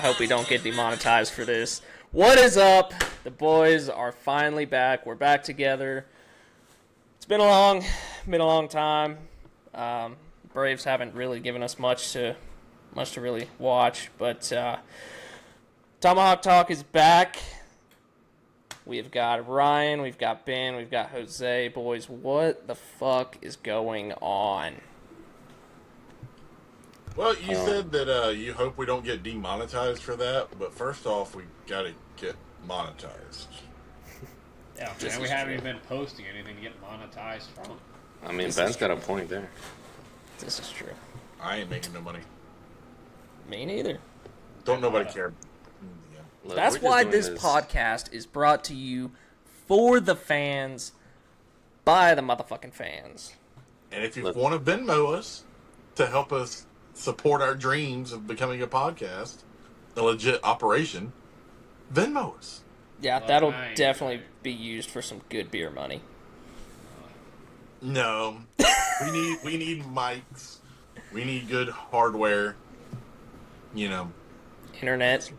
hope we don't get demonetized for this. What is up? The boys are finally back. We're back together. It's been a long time. Braves haven't really given us much to really watch, but Tomahawk Talk is back. We've got Ryan, we've got Ben, we've got Jose. Boys, what the fuck is going on? Well, you said that you hope we don't get demonetized for that, but first off, we gotta get monetized. Yeah, and we haven't even been posting anything to get monetized from. I mean, Ben's got a point there. This is true. I ain't making no money. Me neither. Don't nobody care. Yeah. Look, That's why this podcast is brought to you for the fans, by the motherfucking fans. And if you want to Venmo us to help us support our dreams of becoming a podcast, a legit operation, Venmo us. Yeah, that'll definitely be used for some good beer money. No, we need mics. We need good hardware. You know, Internet.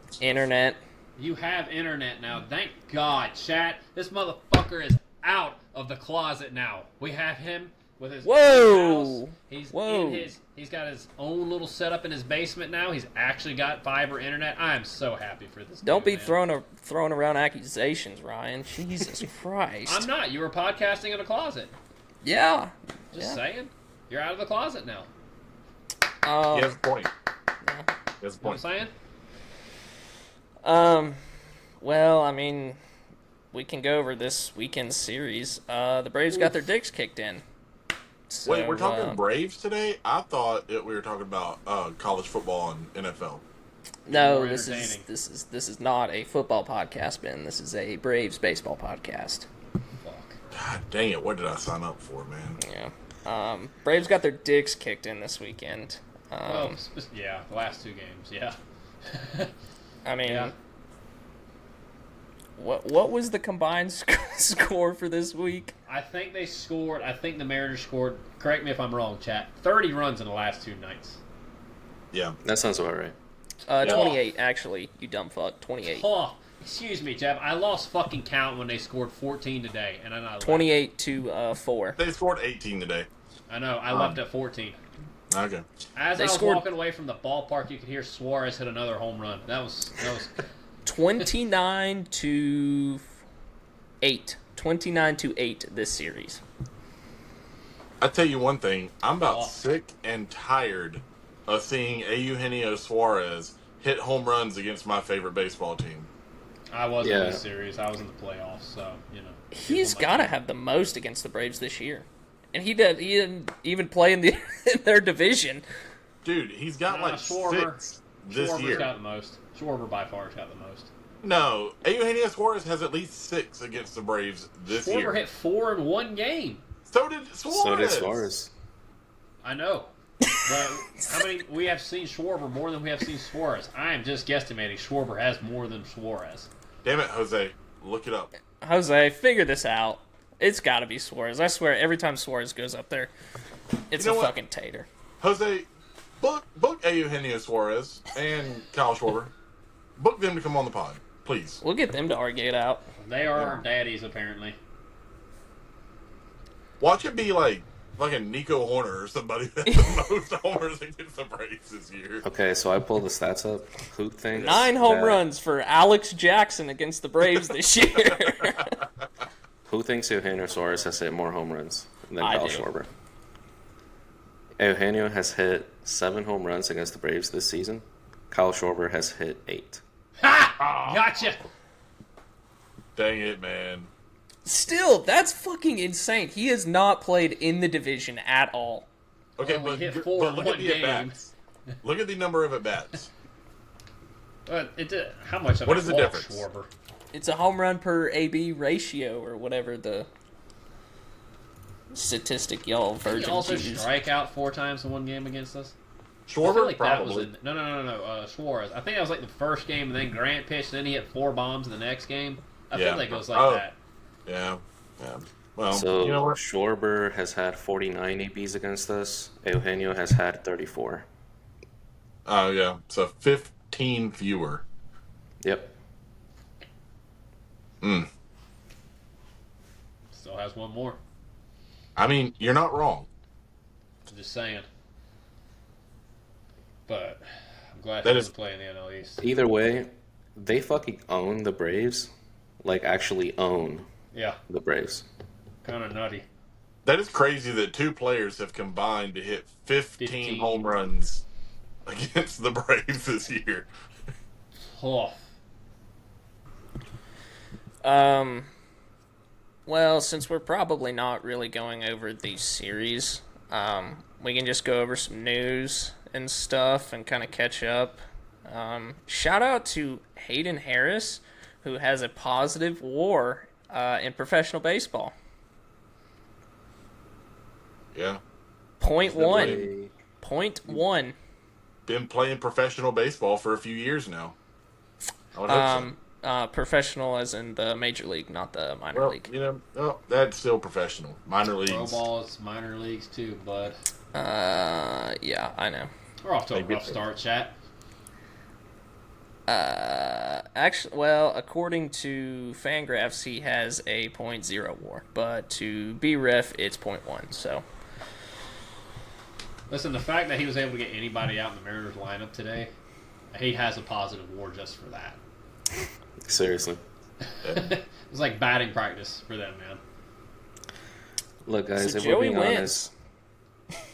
You have internet now. Thank God, chat. This motherfucker is out of the closet now. We have him with his house. He's got his own little setup in his basement now. He's actually got fiber internet. I am so happy for this. Don't be man. throwing around accusations, Ryan. Jesus Christ. I'm not. You were podcasting in a closet. Yeah. Just saying. You're out of the closet now. he has a point. Yeah. He has a You know what point. I'm saying? Well, I mean, we can go over this weekend's series. The Braves got their dicks kicked in. So, Wait, we're talking Braves today? I thought we were talking about college football and NFL. No, More this is not a football podcast, Ben. This is a Braves baseball podcast. Fuck. God dang it! What did I sign up for, man? Yeah. Braves got their dicks kicked in this weekend. Yeah, the last two games. Yeah. I mean, Yeah. what was the combined score for this week? I think the Mariners scored, correct me if I'm wrong, chat, 30 runs in the last two nights. Yeah. That sounds about right. 28, actually, you dumb fuck. 28. Oh, excuse me, Jeff. I lost fucking count when they scored 14 today, and I 28 to 4. They scored 18 today. I know. I left at 14. Okay. As They I was scored- walking away from the ballpark, you could hear Suarez hit another home run. That was 29 to 8. 29 to 8 this series. I tell you one thing. I'm about Oh. sick and tired of seeing Eugenio Suarez hit home runs against my favorite baseball team. I wasn't in Yeah. this series. I was in the playoffs, so you know. He's got to have the most against the Braves this year. And he didn't even play in in their division. Dude, he's got like Schwarber. 6 this Schwarber's year. got the most. Schwarber by far has got the most. No, Eugenio Suarez has at least 6 against the Braves this Schwarber year. hit 4 in one game. So did Suarez. So did Suarez. I know. But how many we have seen Schwarber more than we have seen Suarez? I am just guesstimating Schwarber has more than Suarez. Damn it, Jose. Look it up. Jose, figure this out. It's got to be Suarez. I swear, every time Suarez goes up there, it's You know a what? fucking tater. Jose, book Eugenio Suarez and Kyle Schwarber. Book them to come on the pod, please. We'll get them to argue it out. They are our daddies, apparently. Watch it be like fucking Nico Horner or somebody that has the most homers against the Braves this year. Okay, so I pulled the stats up. Who thinks 9 home that- runs for Alex Jackson against the Braves this year. Who thinks Eugenio Suarez has hit more home runs than I Kyle do. Schwarber? Eugenio has hit 7 home runs against the Braves this season. Kyle Schwarber has hit 8. Ha! Gotcha! Dang it, man. Still, that's fucking insane. He has not played in the division at all. Okay, Well, we but, hit 4 but in look one at the game. at-bats. Look at the number of at-bats. But how much of What it is the walked difference? Schwarber? It's a home run per AB ratio or whatever the statistic y'all Did he virgins also use. strike out 4 times in one game against us? I feel Schwarber, like that was probably. no, Suarez. I think that was like the first game, and then Grant pitched, and then he hit 4 bombs in the next game. I Yeah. feel like it was like Oh. that. Yeah. Well, So you know what? Schwarber has had 49 ABs against us. Eugenio has had 34. Oh, yeah. So 15 fewer. Yep. Still has one more. I mean, you're not wrong. I'm just saying. But I'm glad That he is- doesn't play in the NL East. Either way, they fucking own the Braves. Like, actually own Yeah, the Braves. kind of nutty. That is crazy that two players have combined to hit 15 home runs against the Braves this year. Oh, Well, since we're probably not really going over these series, we can just go over some news and stuff and kind of catch up. Shout out to Hayden Harris, who has a positive WAR in professional baseball. Yeah. Point Been one. playing- Point one. Been playing professional baseball for a few years now. I would hope so. Professional as in the major league, not the minor Well, league. you know, oh, that's still professional. Minor pro leagues. ball, it's minor leagues too, bud. Yeah, I know. We're off to a Maybe rough it's- start, chat. Actually, well, according to Fangraphs, he has a .0 WAR, but to be ref, it's .1. So Listen, the fact that he was able to get anybody out in the Mariners lineup today, he has a positive WAR just for that. Seriously. It's like batting practice for them, man. Look, guys, so if Joey we're being wins. honest,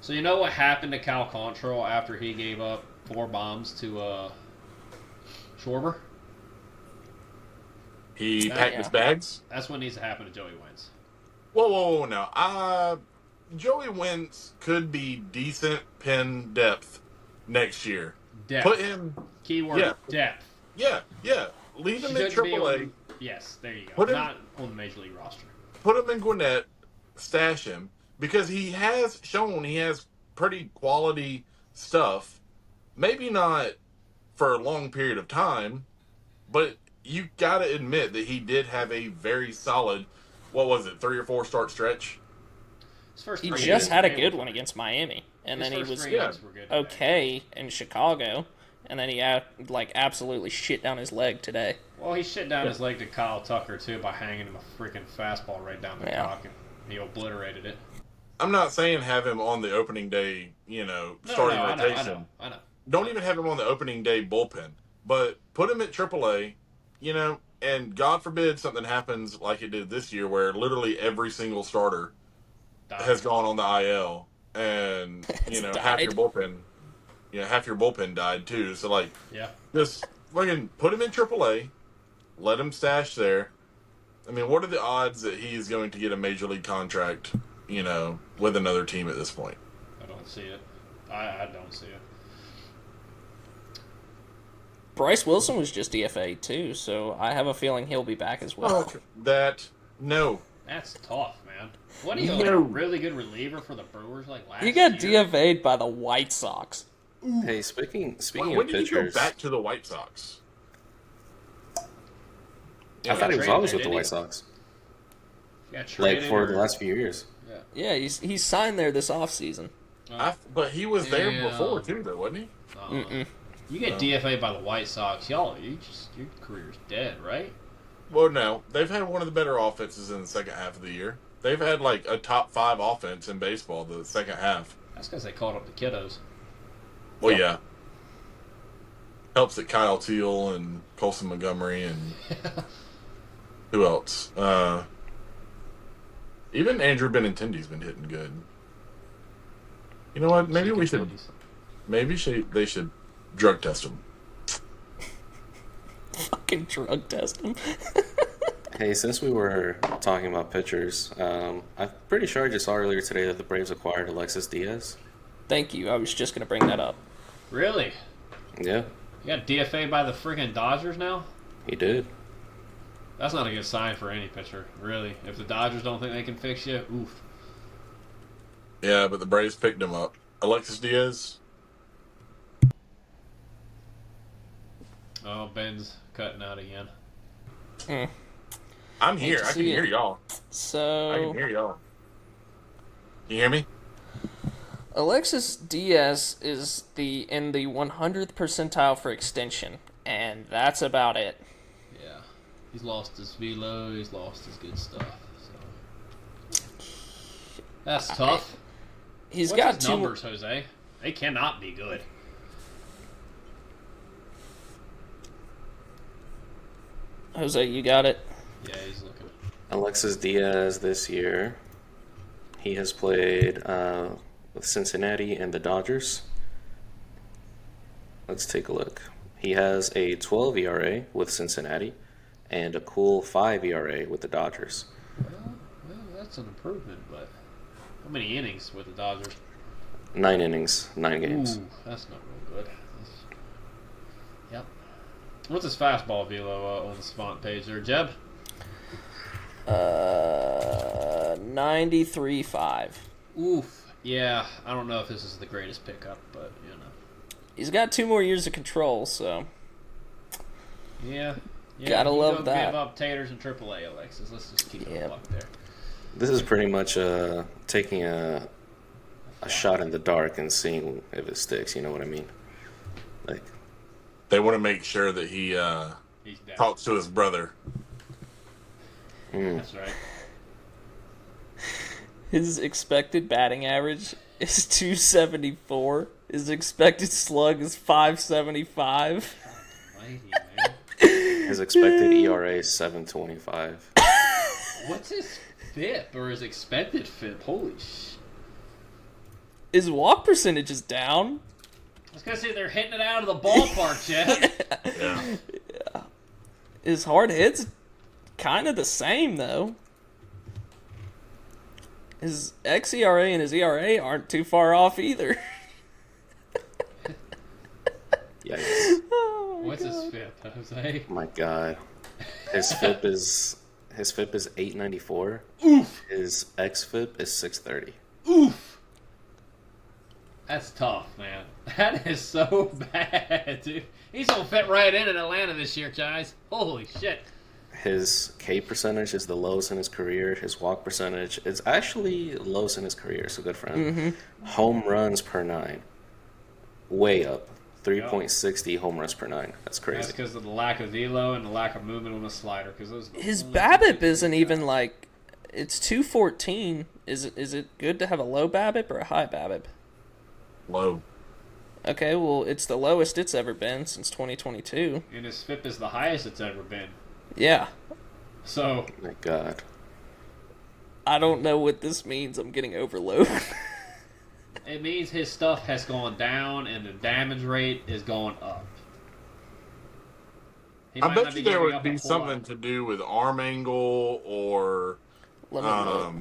So you know what happened to Cal Quantrill after he gave up 4 bombs to Schwarber? He Yeah. packed his bags. That's what needs to happen to Joey Wentz. Whoa, now. Joey Wentz could be decent pin depth next year. Depth. Put him, Keyword Yeah. depth. yeah. Leave him in Shouldn't be AAA. on- Yes, there you go. Put him- Not on the Major League roster. Put him in Gwinnett. Stash him because he has shown he has pretty quality stuff. Maybe not for a long period of time, but you got to admit that he did have a very solid, what was it, 3 or 4 start stretch? His first he 3 just games had a were good fine. one against Miami, and His then he first was 3 games were good today. okay in Chicago, and then he absolutely shit down his leg today. Well, he shit down his leg to Kyle Tucker too by hanging him a freaking fastball right down the Yeah. cock, and he obliterated it. I'm not saying have him on the opening day, starting I rotation. know. Don't even have him on the opening day bullpen, but put him at AAA, and God forbid something happens like it did this year where literally every single starter has gone on the IL and, half your bullpen died too. So Yeah. just fucking put him in AAA, let him stash there. I mean, what are the odds that he is going to get a major league contract, with another team at this point? I don't see it. I don't see it. Bryce Wilson was just DFA too, so I have a feeling he'll be back as well. No. That's tough, man. What are you, No. a really good reliever for the Brewers like last You got year? DFA'd by the White Sox. hey, speaking When of did you go pitchers, back to the White Sox? I thought he was traded always there, with the didn't White he? Sox, Yeah, like traded for or- the last few years. Yeah, he's signed there this offseason. But he was there Yeah. before too, though, wasn't he? You get DFA by the White Sox, your career's dead, right? Well, no. They've had one of the better offenses in the second half of the year. They've had a top 5 offense in baseball the second half. That's because they called up the kiddos. Well, yeah. Helps that Kyle Teal and Colson Montgomery and who else? Even Andrew Benintendi's been hitting good. You know what? Maybe we should. They should drug test him. Fucking drug test him. Hey, since we were talking about pitchers, I'm pretty sure I just saw earlier today that the Braves acquired Alexis Diaz. Thank you. I was just gonna bring that up. Really? Yeah, You got DFA by the freaking Dodgers now? he did. That's not a good sign for any pitcher, really. If the Dodgers don't think they can fix you, oof. Yeah, but the Braves picked him up. Alexis Diaz. Oh, Ben's cutting out again. I'm Hate here. to I can see it. hear y'all. I So, can hear y'all. Can you hear me? Alexis Diaz is in the 100th percentile for extension, and that's about it. Yeah. He's lost his velo. He's lost his good stuff. So. That's tough. He's What's got his numbers, Jose? They cannot be good. Jose, you got it? Yeah, he's looking. Alexis Diaz this year, he has played with Cincinnati and the Dodgers. Let's take a look. He has a 12 ERA with Cincinnati and a cool 5 ERA with the Dodgers. Well, that's an improvement, but how many innings with the Dodgers? 9 innings, 9 games. Ooh, that's not real good. Yep. What's his fastball velo on the Savant page there, Jeb? 93.5. Oof. Yeah, I don't know if this is the greatest pickup, but you know. He's got 2 more years of control, so Yeah. Gotta you love don't that. Give up taters and AAA, Alexis. Let's just keep it a buck there. This is pretty much taking a shot in the dark and seeing if it sticks. You know what I mean? Like They want to make sure that he He's down. talks to his brother. That's right. his expected batting average is 274. His expected slug is 575. Mighty, man. his expected ERA is 7.25. What's his FIP or his expected FIP? Holy sh! His walk percentage is down. I was gonna say they're hitting it out of the ballpark, Jeff. Yeah. His hard hits kind of the same, though. His xERA and his ERA aren't too far off either. Yikes! What's his FIP, Jose? My God, his FIP is 894. Oof! His xFIP is 630. Oof! That's tough, man. That is so bad, dude. He's gonna fit right in Atlanta this year, guys. Holy shit. His K percentage is the lowest in his career. His walk percentage is actually lowest in his career, so good for him. Mm-hmm. Home runs per 9, way up. 3.60 home runs per 9. That's crazy. That's because of the lack of velo and the lack of movement on the slider. Because His BABIP isn't even like, it's 214. Is it good to have a low BABIP or a high BABIP? Low. Okay, well, it's the lowest it's ever been since 2022. And his FIP is the highest it's ever been. Yeah. So, Oh my God. I don't know what this means. I'm getting overloaded. it means his stuff has gone down and the damage rate is going up. He I might bet not you be there giving would up be a something to do with arm angle or Let me look.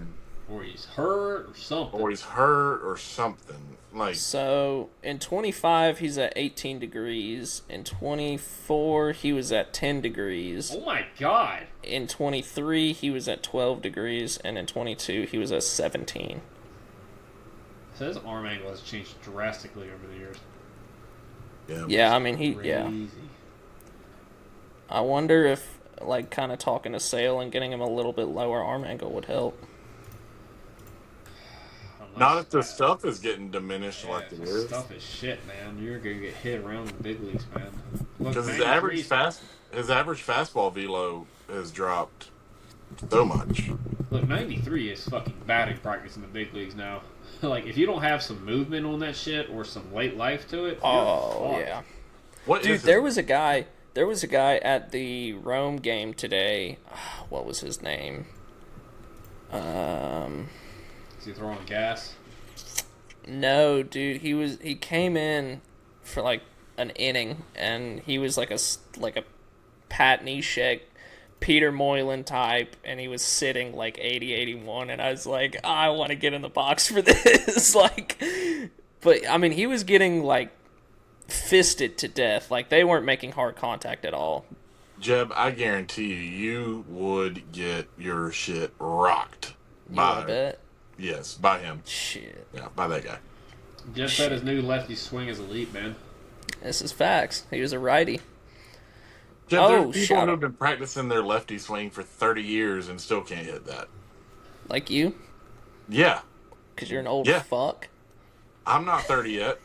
or he's hurt or something. or he's hurt or something. Like So, in 25, he's at 18 degrees. In 24, he was at 10 degrees. Oh my god. In 23, he was at 12 degrees. And in 22, he was at 17. So his arm angle has changed drastically over the years. Yeah, I mean, Crazy. I wonder if, like, kind of talking to Sale and getting him a little bit lower arm angle would help. not if the stuff is getting diminished Yeah, like it the is. stuff is shit, man. You're gonna get hit around the big leagues, man. Look, Because man, his average fastball velo has dropped so much. Look, 93 is fucking batting practice in the big leagues now. Like, if you don't have some movement on that shit or some late life to it, Oh, you're fucked. yeah. What Dude, is there it? was a guy at the Rome game today. What was his name? Is he throwing gas? No, dude, he came in for like an inning, and he was like a Pat Neshek, Peter Moylan type, and he was sitting like 80-81, and I was like, I want to get in the box for this. Like, but I mean, he was getting like fisted to death. Like, they weren't making hard contact at all. Jeb, I guarantee you would get your shit rocked. You want to bet? Yes, by him. Shit. Yeah, by that guy. Just said his new lefty swing is elite, man. This is facts. He was a righty. Jeb, Oh, there's people shout who've out. been practicing their lefty swing for 30 years and still can't hit that. Like you? Yeah. Because you're an old Yeah. fuck? I'm not 30 yet,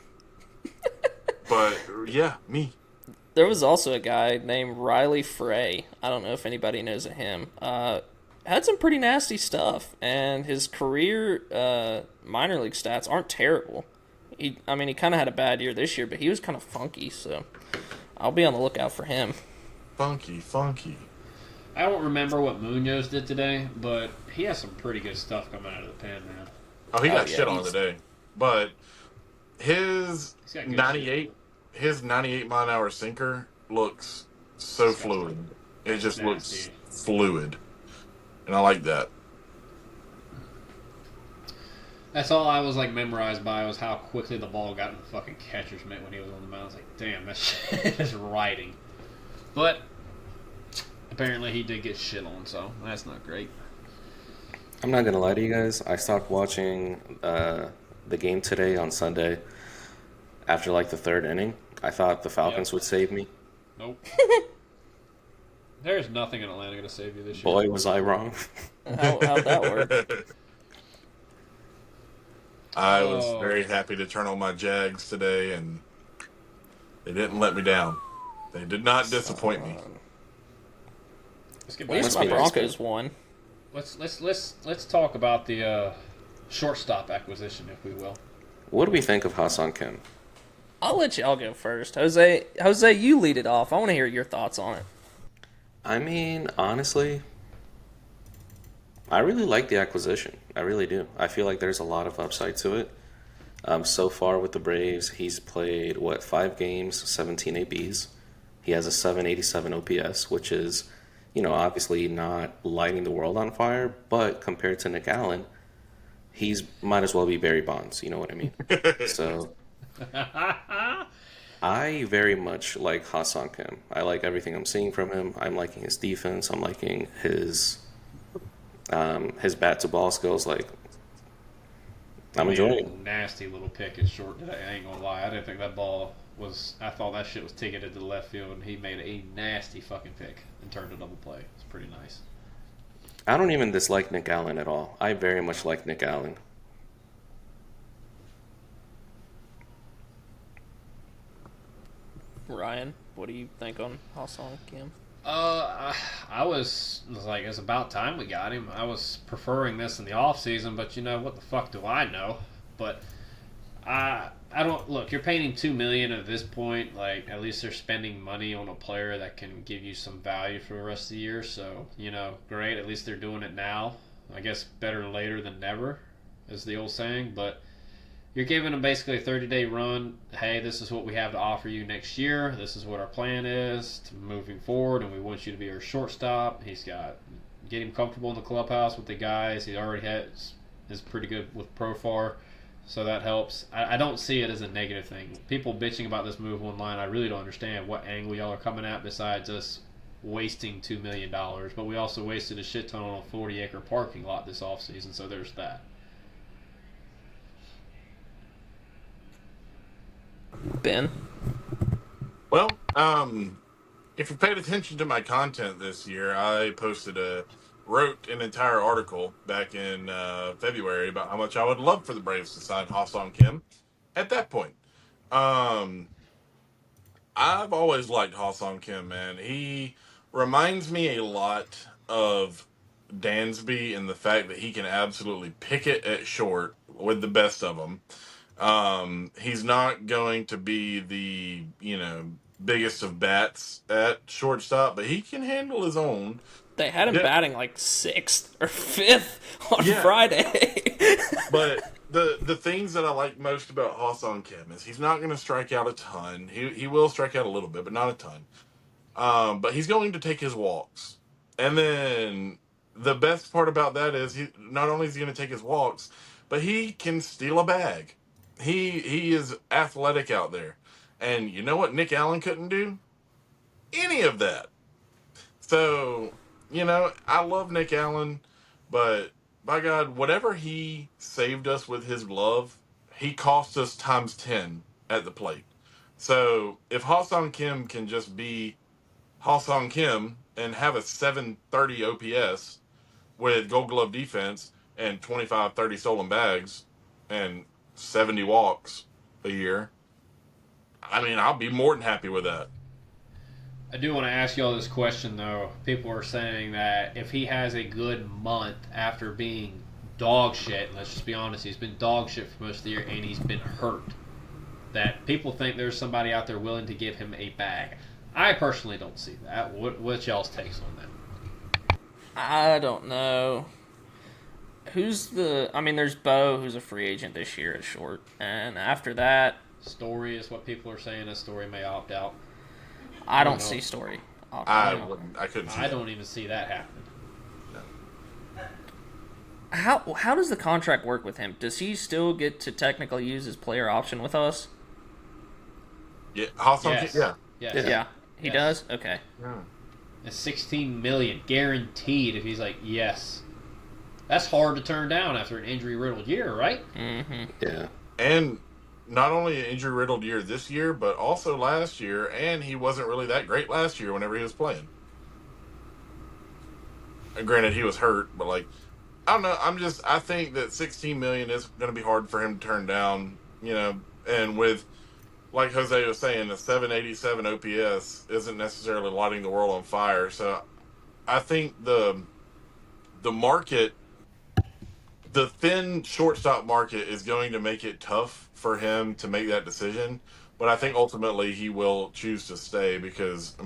but yeah, me. There was also a guy named Riley Frey. I don't know if anybody knows of him. Had some pretty nasty stuff, and his career minor league stats aren't terrible. He kind of had a bad year this year, but he was kind of funky, so I'll be on the lookout for him. Funky. I don't remember what Munoz did today, but he has some pretty good stuff coming out of the pen, man. Oh, he got shit on today, but his 98 mile-an-hour sinker looks so fluid. It just looks fluid, and I like that. That's all I was like memorized by was how quickly the ball got in the fucking catcher's mitt when he was on the mound. I was like, damn, that shit is riding. But apparently he did get shit on, so that's not great. I'm not gonna lie to you guys. I stopped watching the game today on Sunday after like the third inning. I thought the Falcons would save me. Nope. There's nothing in Atlanta going to save you this year. Boy, was I wrong. How'd that work? I was very happy to turn on my Jags today, and they didn't let me down. They did not disappoint me. At least my Broncos won. Let's talk about the shortstop acquisition, if we will. What do we think of Ha-Seong Kim? I'll let y'all go first. Jose, you lead it off. I want to hear your thoughts on it. I mean, honestly, I really like the acquisition. I really do. I feel like there's a lot of upside to it. So far with the Braves, he's played, 5 games, 17 ABs. He has a 787 OPS, which is, obviously not lighting the world on fire, but compared to Nick Allen, he's might as well be Barry Bonds, you know what I mean? So I very much like Ha-Seong Kim. I like everything I'm seeing from him. I'm liking his defense. I'm liking his bat to ball skills. Like, I'm enjoying it. Nasty little pick at short today. I ain't gonna lie. I didn't think that ball was. I thought that shit was ticketed to the left field, and he made a nasty fucking pick and turned a double play. It's pretty nice. I don't even dislike Nick Allen at all. I very much like Nick Allen. Ryan, what do you think on Ha-Seong Kim? I was like, it's about time we got him. I was preferring this in the off season, but what the fuck do I know? But I don't look. You're paying $2 million at this point. Like, at least they're spending money on a player that can give you some value for the rest of the year. So great. At least they're doing it now. I guess better later than never, is the old saying. But you're giving them basically a 30-day run. Hey, this is what we have to offer you next year. This is what our plan is to moving forward, and we want you to be our shortstop. Get him comfortable in the clubhouse with the guys. He already is pretty good with Profar, so that helps. I don't see it as a negative thing. People bitching about this move online, I really don't understand what angle y'all are coming at besides us wasting $2 million. But we also wasted a shit ton on a 40-acre parking lot this offseason, so there's that. Ben? Well, if you paid attention to my content this year, I wrote an entire article back in February about how much I would love for the Braves to sign Ha-Seong Kim. At that point, I've always liked Ha-Seong Kim, man. He reminds me a lot of Dansby in the fact that he can absolutely pick it at short with the best of them. He's not going to be the, biggest of bats at shortstop, but he can handle his own. They had him batting like 6th or 5th on Friday. But the things that I like most about Ha-Seong Kim is he's not going to strike out a ton. He will strike out a little bit, but not a ton. But he's going to take his walks. And then the best part about that is not only is he going to take his walks, but he can steal a bag. He is athletic out there. And you know what Nick Allen couldn't do? Any of that. So, I love Nick Allen, but by God, whatever he saved us with his glove, he cost us times 10 at the plate. So if Ha-Seong Kim can just be Ha-Seong Kim and have a 730 OPS with Gold Glove defense and 25-30 stolen bags and 70 walks a year, I mean, I'll be more than happy with that. I do want to ask y'all this question, though. People are saying that if he has a good month after being dog shit, let's just be honest, he's been dog shit for most of the year and he's been hurt, that people think there's somebody out there willing to give him a bag. I personally don't see that. What's y'all's takes on that? I don't know. There's Bo, who's a free agent this year at short. And after that... Story is what people are saying. A Story may opt out. I don't see Story. I couldn't see I don't even see that happening. No. How does the contract work with him? Does he still get to technically use his player option with us? Yeah, Ha-Seong Yes. Kim, yeah. Yes. Yeah. He Yes. does? Okay. Yeah. It's $16 million guaranteed if he's like, yes. That's hard to turn down after an injury-riddled year, right? Mm-hmm. Yeah. And not only an injury-riddled year this year, but also last year, and he wasn't really that great last year whenever he was playing. And granted, he was hurt, but I don't know. I think that $16 million is going to be hard for him to turn down, and with, like Jose was saying, the 787 OPS isn't necessarily lighting the world on fire. So I think the market, the thin shortstop market is going to make it tough for him to make that decision. But I think ultimately he will choose to stay because,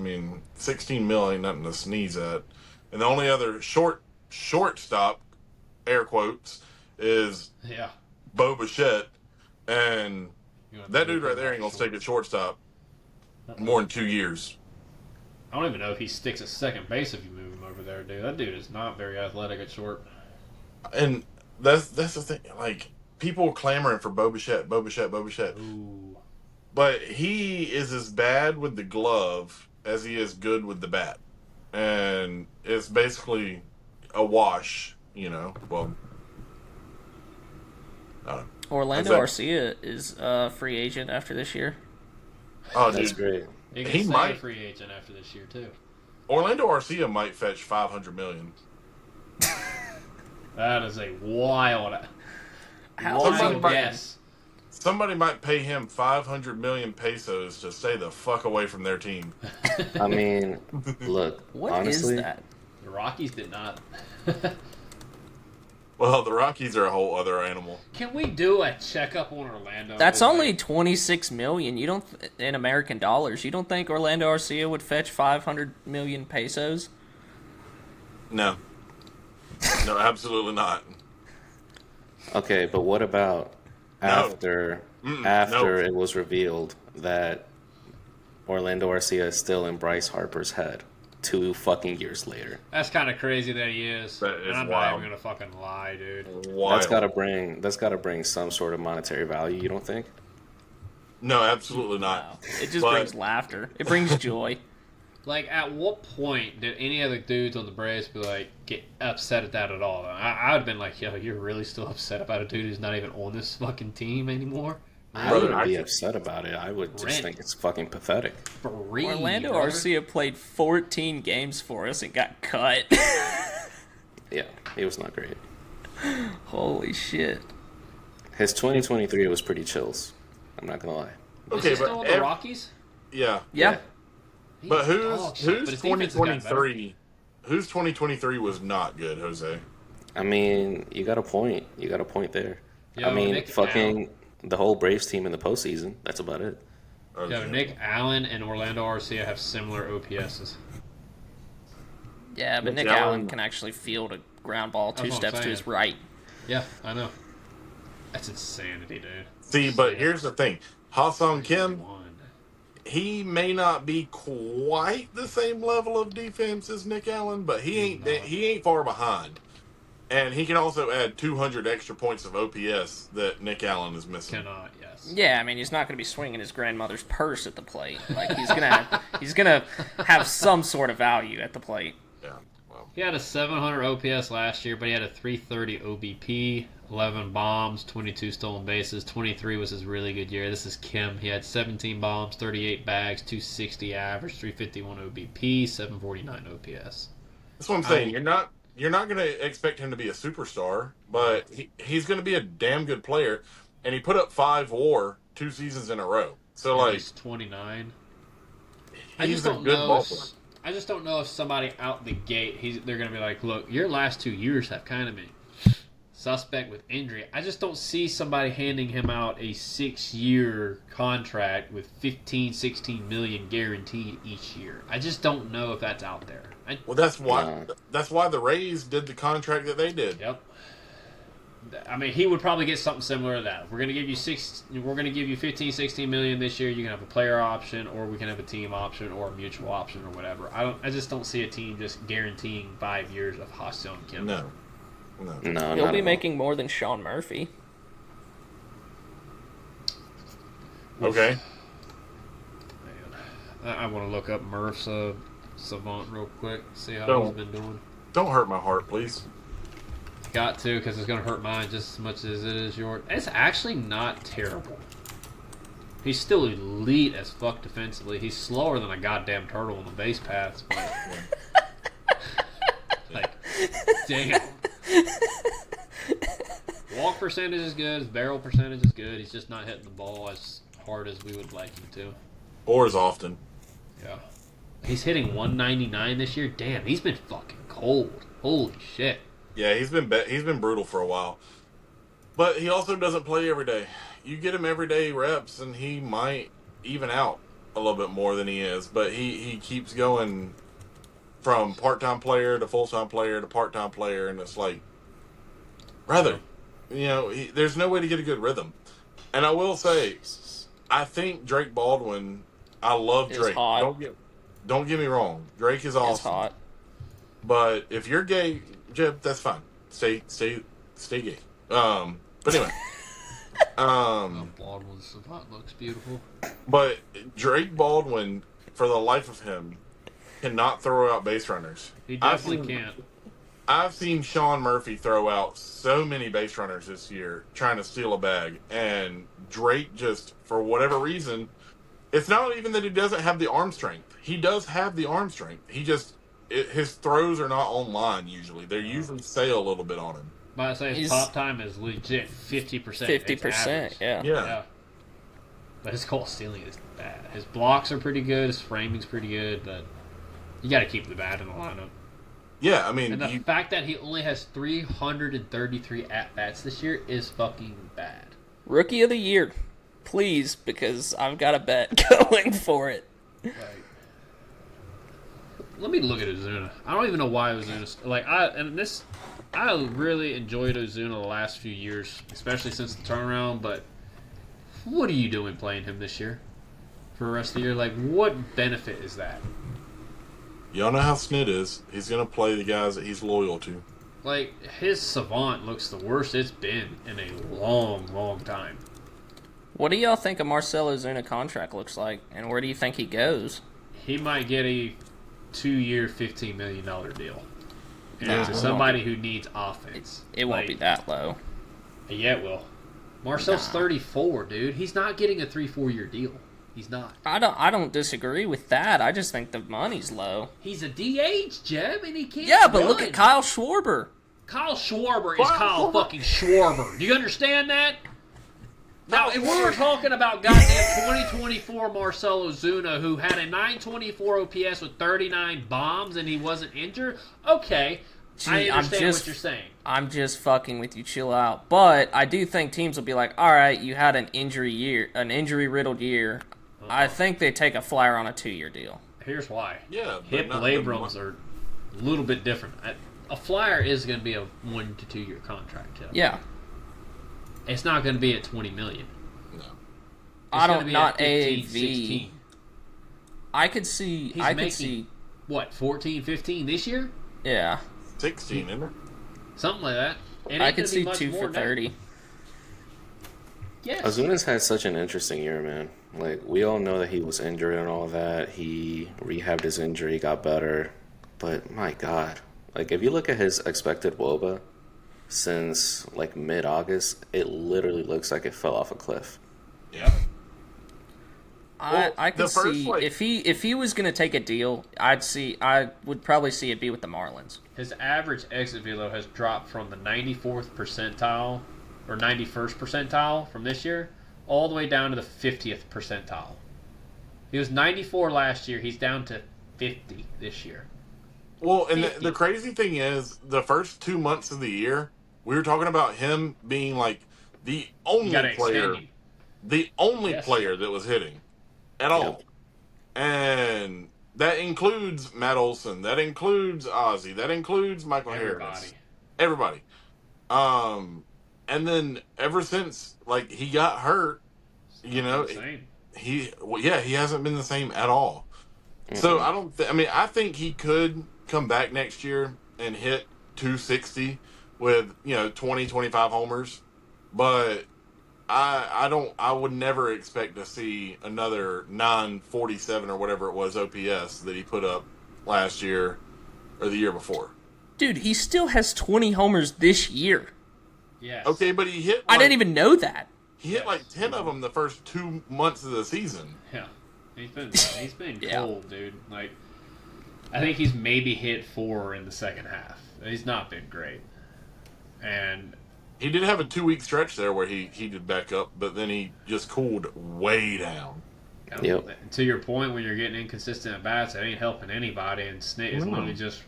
16 million, nothing to sneeze at. And the only other shortstop, air quotes, is Bo Bichette. And that dude right there ain't going to stick at shortstop more than 2 years. I don't even know if he sticks at second base if you move him over there, dude. That dude is not very athletic at short. And that's the thing. People clamoring for Bo Bichette. Ooh. But he is as bad with the glove as he is good with the bat. And it's basically a wash, Well, I don't know. Orlando Arcia is a free agent after this year. Oh, That's dude. great. He might be a free agent after this year, too. Orlando Arcia might fetch $500 million. That is a wild Somebody guess. Somebody might pay him 500 million pesos to stay the fuck away from their team. I mean, look, What honestly, is that? The Rockies did not. Well, the Rockies are a whole other animal. Can we do a checkup on Orlando? That's only 26 million. You don't in American dollars. You don't think Orlando Arcia would fetch 500 million pesos? No. No, absolutely not. okay, but what about after it was revealed that Orlando Arcia is still in Bryce Harper's head 2 fucking years later? That's kind of crazy that he is. That is and I'm wild. not even gonna fucking lie, dude. Wild. That's gotta bring some sort of monetary value. You don't think? No, absolutely not. No. It just brings laughter. It brings joy. Like, at what point did any other dudes on the Braves get upset at that at all? I would have been like, yo, you're really still upset about a dude who's not even on this fucking team anymore? I wouldn't be upset about it. I would just think it's fucking pathetic. Orlando Arcia played 14 games for us and got cut. Yeah, he was not great. Holy shit. His 2023 was pretty chills. I'm not gonna lie. Is he still on the Rockies? Yeah. Yeah. But He's whose dog shit, but his defense has gotten better. 2023? Whose 2023 was not good, Jose? I mean, you got a point. You got a point there. Yo, I mean, Nick fucking the whole Braves team in the postseason. That's about it. Okay. Yo, Nick Allen and Orlando Arcia have similar OPSs. Yeah, but Nick Allen Allen can actually field a ground ball 2 That's what I'm steps to saying. his right. Yeah, I know. That's insanity, dude. See, but here's the thing. Ha-Seong Kim, One. he may not be quite the same level of defense as Nick Allen, but he ain't far behind. And he can also add 200 extra points of OPS that Nick Allen is missing. Cannot, yes. Yeah, I mean he's not going to be swinging his grandmother's purse at the plate. Like he's gonna have some sort of value at the plate. Yeah. Well, He had a 700 OPS last year, but he had a 330 OBP, 11 bombs, 22 stolen bases. 23 was his really good year. This is Kim. He had 17 bombs, 38 bags, 260 average, 351 OBP, 749 OPS. that's what I'm saying. You're not going to expect him to be a superstar, but he's going to be a damn good player. and he put up 5 WAR 2 seasons in a row. So like he's 29. he's a good ball player. I just don't know if somebody out the gate, they're going to be like, look, your last 2 years have kind of been suspect with injury. I just don't see somebody handing him out a 6-year contract with 15, 16 million guaranteed each year. I just don't know if that's out there. Well, that's why the Rays did the contract that they did. Yep. I mean, he would probably get something similar to that. If we're going to give you 15, 16 million this year, you can have a player option, or we can have a team option, or a mutual option, or whatever. I just don't see a team just guaranteeing 5 years of Ha-Seong Kim. No. He'll be making more than Sean Murphy. Okay. I want to look up Murph's savant real quick, see how he's been doing. Don't hurt my heart, please. Got to, because it's going to hurt mine just as much as it is yours. It's actually not terrible. He's still elite as fuck defensively. He's slower than a goddamn turtle on the base paths. But, like, damn. Walk percentage is good. His barrel percentage is good. He's just not hitting the ball as hard as we would like him to. Or as often. Yeah. He's hitting 199 this year. Damn, he's been fucking cold. Holy shit. Yeah, he's been brutal for a while. But he also doesn't play every day. You get him everyday reps, and he might even out a little bit more than he is. But he keeps going from part-time player to full-time player to part-time player, and it's like, brother, there's no way to get a good rhythm. And I will say, I think Drake Baldwin, I love Drake. Hot. Don't get me wrong. Drake is awesome. It's hot. But if you're gay, Jeb, that's fine. Stay gay. But anyway. Baldwin's savant looks beautiful. But Drake Baldwin, for the life of him, cannot throw out base runners. He definitely can't. I've seen Sean Murphy throw out so many base runners this year trying to steal a bag, and Drake just, for whatever reason, it's not even that he doesn't have the arm strength. He does have the arm strength. He just, his throws are not on line usually. They usually sail a little bit on him. But I say his pop time is legit 50%. 50%, yeah. But his call stealing is bad. His blocks are pretty good. His framing's pretty good, but you got to keep the bat in the lineup. Yeah, I mean... And the fact that he only has 333 at-bats this year is fucking bad. Rookie of the year. Please, because I've got a bet going for it. Right. Let me look at Ozuna. I don't even know why Ozuna's... I really enjoyed Ozuna the last few years, especially since the turnaround, but what are you doing playing him this year? For the rest of the year? Like, what benefit is that? Y'all know how Snit is. He's going to play the guys that he's loyal to. Like, his savant looks the worst it's been in a long, long time. What do y'all think a Marcell Ozuna contract looks like, and where do you think he goes? He might get a 2-year, $15 million deal. And to somebody who needs offense. It won't be that low. Yeah, it will. Marcel's 34, dude. He's not getting a 3-4 year deal. He's not. I don't disagree with that. I just think the money's low. He's a DH, Jeb, and he can't. Yeah, but look at Kyle Schwarber. Kyle Schwarber is Kyle fucking Schwarber. Do you understand that? Now, if we were talking about goddamn 2024 Marcell Ozuna, who had a 924 OPS with 39 bombs and he wasn't injured, okay, I understand what you're saying. I'm just fucking with you. Chill out. But I do think teams will be like, all right, you had an injury-riddled year. I think they take a flyer on a 2-year deal. Here's why. Yeah, hip labrums are a little bit different. A flyer is going to be a 1 to 2 year contract. Yeah. It's not going to be at $20 million. No. I don't. Not 15, AAV. 16. I could see. I could see. What, 14, 15 this year? Yeah. 16, isn't it? Something like that. I could see 2 for 30. Yes. Ozuna's had such an interesting year, man. Like, we all know that he was injured and all that. He rehabbed his injury, got better. But, my God. Like, if you look at his expected WOBA since, like, mid-August, it literally looks like it fell off a cliff. Yeah. I could see if he was going to take a deal, I would probably see it be with the Marlins. His average exit velo has dropped from the 94th percentile or 91st percentile from this year, all the way down to the 50th percentile. He was 94 last year. He's down to 50 this year. Well, and the crazy thing is, the first 2 months of the year, we were talking about him being like the only player, player that was hitting at all. And that includes Matt Olson. That includes Ozzy. That includes Michael Harris. Everybody. And then ever since like he got hurt, he hasn't been the same at all. Mm-hmm. So I think he could come back next year and hit 260 with 20, 25 homers, but I would never expect to see another 947 or whatever it was OPS that he put up last year or the year before. Dude, he still has 20 homers this year. Yes. Okay, but he hit. I didn't even know that. He hit like 10 of them the first 2 months of the season. Yeah, he's been cold, dude. Like, I think he's maybe hit 4 in the second half. He's not been great, and he did have a 2-week stretch there where he did back up, but then he just cooled way down. Yep. To your point, when you're getting inconsistent at bats, it ain't helping anybody, and Snit is literally just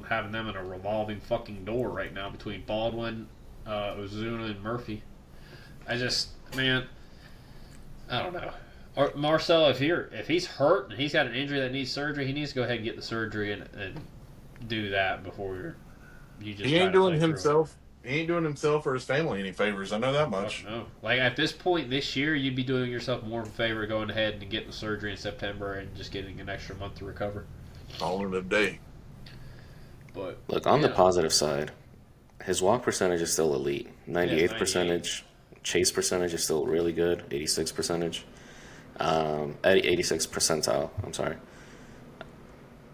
having them in a revolving fucking door right now between Baldwin, Ozuna, and Murphy. I don't know. Or Marcelo, if he's hurt and he's got an injury that needs surgery, he needs to go ahead and get the surgery and do that before you just. He ain't doing himself. He ain't doing himself or his family any favors. I know that much. No. Like, at this point this year, you'd be doing yourself more of a favor going ahead and getting the surgery in September and just getting an extra month to recover. All in a day. But look, on the positive side, his walk percentage is still elite. 98th percentage. Chase percentage is still really good. 86 percentage. 86 percentile. I'm sorry.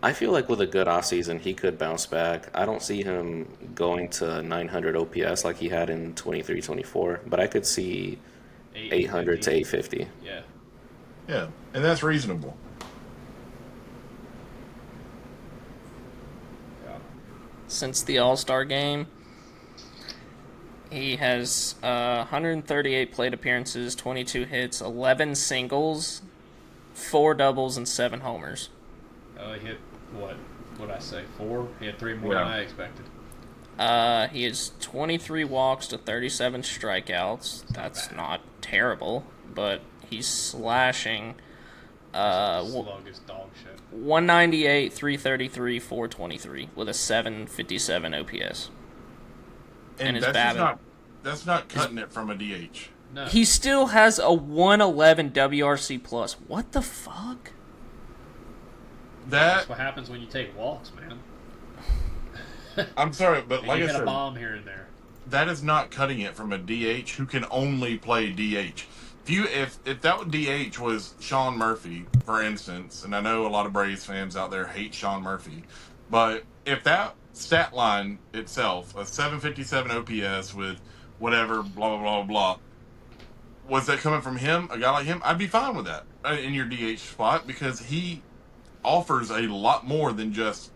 I feel like with a good offseason, he could bounce back. I don't see him going to 900 OPS like he had in 23-24, but I could see 800 to 850. Yeah. Yeah, and that's reasonable. Yeah. Since the All-Star game, he has 138 plate appearances, 22 hits, 11 singles, 4 doubles, and 7 homers. He hit, what did I say, 4? He had 3 more than I expected. He has 23 walks to 37 strikeouts. That's not terrible, but he's slashing slug is dog shit. 198, 333, 423 with a 757 OPS. And that's not cutting it from a DH. No. He still has a 111 WRC plus. What the fuck? That's what happens when you take walks, man. I'm sorry, but like I said, said, a bomb here and there. That is not cutting it from a DH who can only play DH. If that DH was Sean Murphy, for instance, and I know a lot of Braves fans out there hate Sean Murphy, but if that stat line itself, a 757 OPS with whatever, blah, blah, blah, blah, was that coming from him, a guy like him, I'd be fine with that in your DH spot because he offers a lot more than just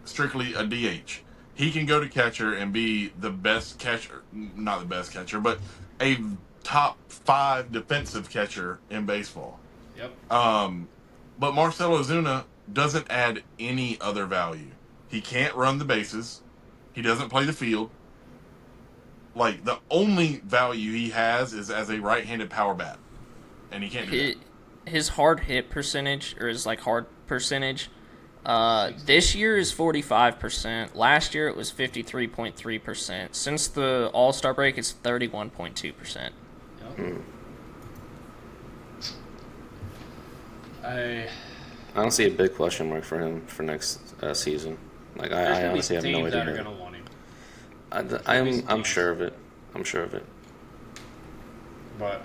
strictly a DH. He can go to catcher and be the best catcher, not the best catcher, but a top 5 defensive catcher in baseball. Yep. But Marcell Ozuna doesn't add any other value. He can't run the bases. He doesn't play the field. Like, the only value he has is as a right-handed power bat. And he can't do that. His hard hit percentage, or his hard percentage, this year is 45%. Last year it was 53.3%. Since the All-Star break, it's 31.2%. Yep. I don't see a big question mark for him for next season. Like I honestly have no idea. That are gonna want him. I'm sure of it. I'm sure of it. But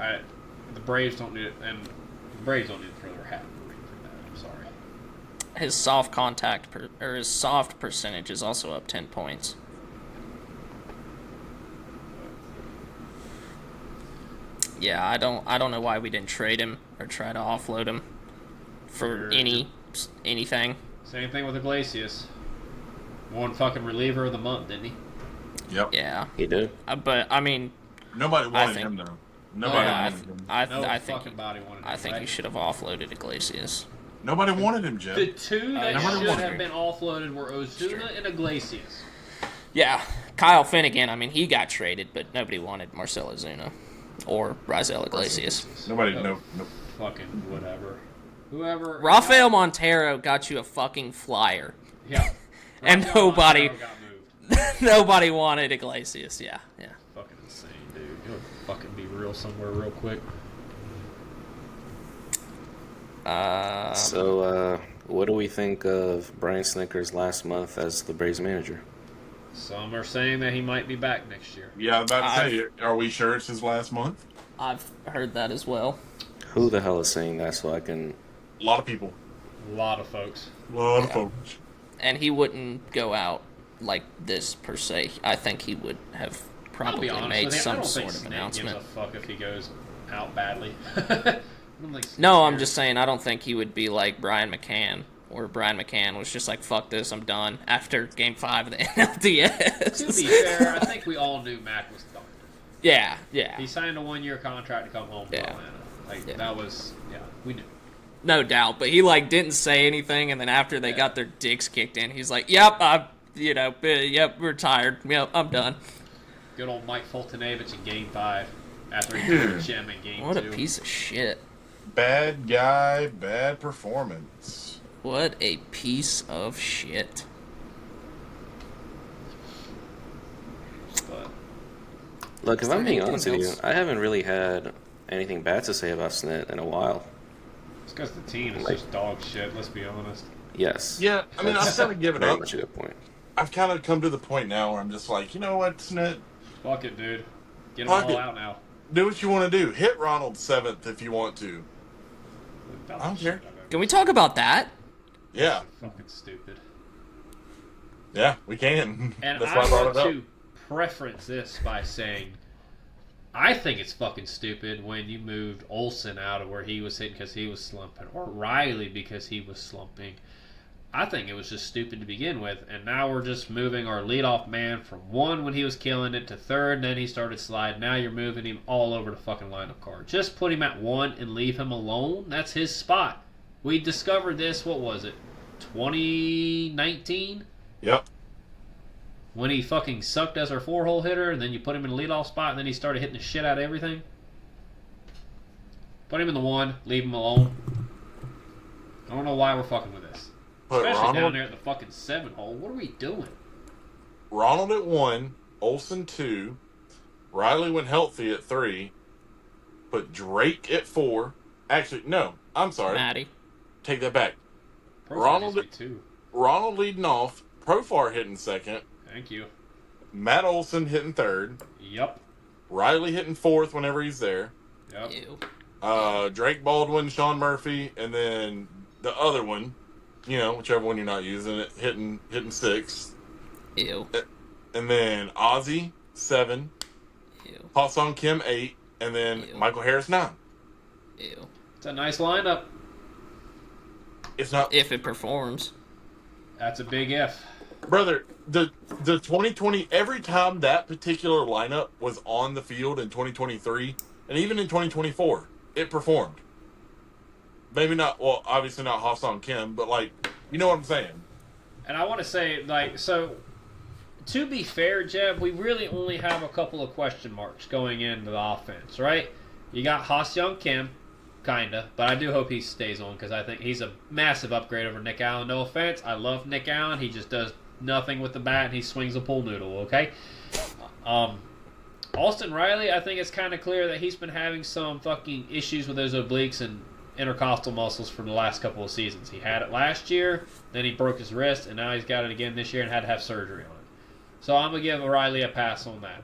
the Braves don't need it, and the Braves don't need to throw their hat in the ring for that. I'm sorry. His soft contact or his soft percentage is also up 10 points. Yeah, I don't know why we didn't trade him or try to offload him for anything. Same thing with Iglesias. One fucking reliever of the month, didn't he? Yep. Yeah. He did. But I mean, Nobody wanted think- him though. Nobody Yeah, wanted him. No think fucking body wanted I him, think right? you should have offloaded Iglesias. Nobody wanted him, Jeff. The two that nobody should wanted have him. been offloaded were Ozuna and Iglesias. Yeah, Kyle Finnegan. I mean, he got traded, but nobody wanted Marcell Ozuna or Raisel Iglesias. Nobody. Oh, No. Fucking whatever. Whoever. Rafael Montero got you a fucking flyer, Yeah. and Rafael nobody, Montero got moved. nobody wanted Iglesias. Yeah. Fucking insane, dude. You'll fucking be real somewhere real quick. So, what do we think of Brian Snitker's last month as the Braves manager? Some are saying that he might be back next year. Yeah, I was about to say, are we sure it's his last month? I've heard that as well. Who the hell is saying that so I can... A lot of people. A lot of folks. A lot of folks. And he wouldn't go out like this per se. I think he would have I'll probably be honest made with you, I some don't sort think of Snake announcement. gives a fuck if he goes out badly. I don't think Snake No, I'm cares. just saying I don't think he would be like Brian McCann, or Brian McCann was just like, fuck this, I'm done after Game 5 of the NLDS. To be fair, I think we all knew Mac was done. Yeah. He signed a 1-year contract to come home to Yeah. Atlanta. Like, Yeah. that was, we knew. No doubt, but he like didn't say anything, and then after they got their dicks kicked in, he's like, "Yep, yep, retired. Yep, I'm done." Good old Mike Fultonavich in Game 5 after he threw a gem in Game 2. What a piece of shit! Bad guy, bad performance. What a piece of shit! But Look, if I'm being anything honest with you, else? I haven't really had anything bad to say about Snit in a while. it's because the team is just dog shit, let's be honest. Yes. Yeah, I mean, I've kind of given Very up. much a good point. I've kind of come to the point now where I'm just like, you know what, Snit? Fuck it, dude. Get them Fuck all it. out now. Do what you want to do. Hit Ronald 7th if you want to. The I don't dumbest care. shit I've ever Can we talk about that? Yeah, Fucking stupid. yeah, we can. And That's I why I brought want it up. to preference this by saying, I think it's fucking stupid when you moved Olsen out of where he was hitting because he was slumping, or Riley because he was slumping. I think it was just stupid to begin with, and now we're just moving our leadoff man from 1 when he was killing it to 3rd, and then he started sliding. Now you're moving him all over the fucking lineup card. Just put him at 1 and leave him alone. That's his spot. We discovered this, what was it, 2019? Yep. When he fucking sucked as our 4-hole hitter, and then you put him in a leadoff spot, and then he started hitting the shit out of everything. Put him in the 1, leave him alone. I don't know why we're fucking with this. Put Especially down Ronald, there at the fucking 7-hole. What are we doing? Ronald at 1, Olsen 2, Riley when healthy at 3, put Drake at 4. Actually, no, I'm sorry. Maddie. Take that back. Profile Ronald- needs to be 2. Ronald leading off, Profar hitting 2nd, Thank you. Matt Olson hitting 3rd, Yep. Riley hitting 4th whenever he's there, Yep. Ew. Drake Baldwin, Sean Murphy, and then the other one, whichever one you're not using, it hitting 6th. Ew. And then Ozzy, 7. Ew. Ha-Seong Kim, 8. And then Ew. Michael Harris, 9. Ew. It's a nice lineup. It's not... If it performs. That's a big if. Brother, the 2020, every time that particular lineup was on the field in 2023, and even in 2024, it performed. Maybe not, well, obviously not Ha-Seong Kim, but, you know what I'm saying? And I want to say, so, to be fair, Jeb, we really only have a couple of question marks going into the offense, right? You got Ha-Seong Kim, kinda, but I do hope he stays on because I think he's a massive upgrade over Nick Allen. No offense, I love Nick Allen. He just does nothing with the bat and he swings a pool noodle, okay? Austin Riley, I think it's kind of clear that he's been having some fucking issues with those obliques and intercostal muscles for the last couple of seasons. He had it last year, then he broke his wrist, and now he's got it again this year and had to have surgery on it. So I'm going to give Riley a pass on that.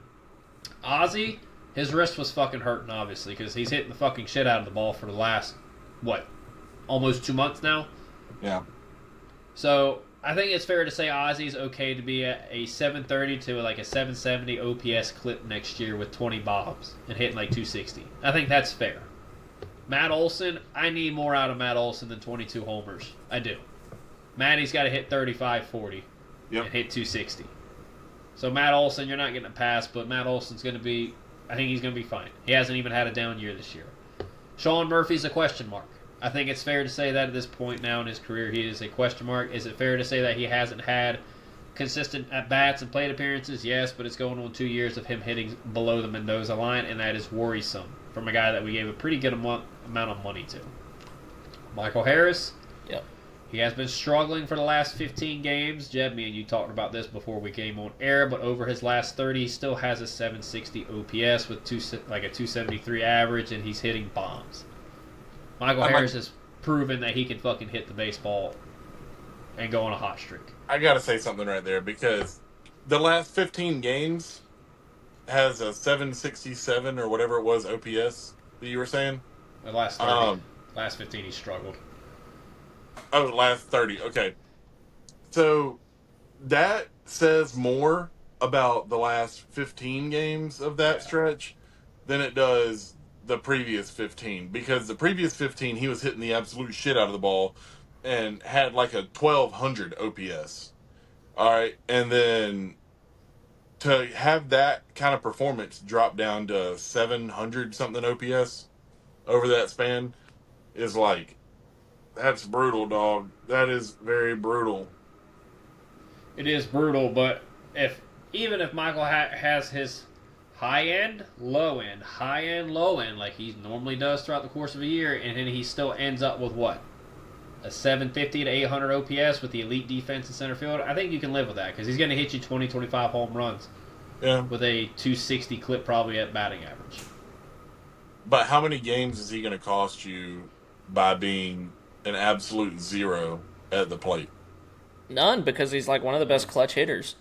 Ozzy, his wrist was fucking hurting, obviously, because he's hitting the fucking shit out of the ball for the last, almost 2 months now? Yeah. So I think it's fair to say Ozzy's okay to be at a 730 to a 770 OPS clip next year with 20 bombs and hitting 260. I think that's fair. Matt Olson, I need more out of Matt Olson than 22 homers. I do. Matty's got to hit 35, 40 Yep. and hit 260. So Matt Olson, you're not getting a pass, but Matt Olson's going to be I think he's going to be fine. He hasn't even had a down year this year. Sean Murphy's a question mark. I think it's fair to say that at this point now in his career, he is a question mark. Is it fair to say that he hasn't had consistent at-bats and plate appearances? Yes, but it's going on 2 years of him hitting below the Mendoza line, and that is worrisome from a guy that we gave a pretty good amount of money to. Michael Harris. Yep. He has been struggling for the last 15 games. Jeb, me and you talked about this before we came on air, but over his last 30, he still has a 760 OPS with a 273 average, and he's hitting bombs. Michael Harris has proven that he can fucking hit the baseball and go on a hot streak. I got to say something right there because the last 15 games has a 767 or whatever it was OPS that you were saying. The last 30. Last 15, he struggled. Oh, last 30. Okay. So that says more about the last 15 games of that stretch than it does the previous 15. Because the previous 15, he was hitting the absolute shit out of the ball and had like a 1200 OPS. All right. And then to have that kind of performance drop down to 700 something OPS over that span is like, that's brutal, dog. That is very brutal. It is brutal, but even if Michael has his high end, low end, like he normally does throughout the course of a year, and then he still ends up with what? A 750 to 800 OPS with the elite defense in center field, I think you can live with that because he's going to hit you 20, 25 home runs with a 260 clip probably at batting average. But how many games is he going to cost you by being an absolute zero at the plate? None, because he's like one of the best clutch hitters.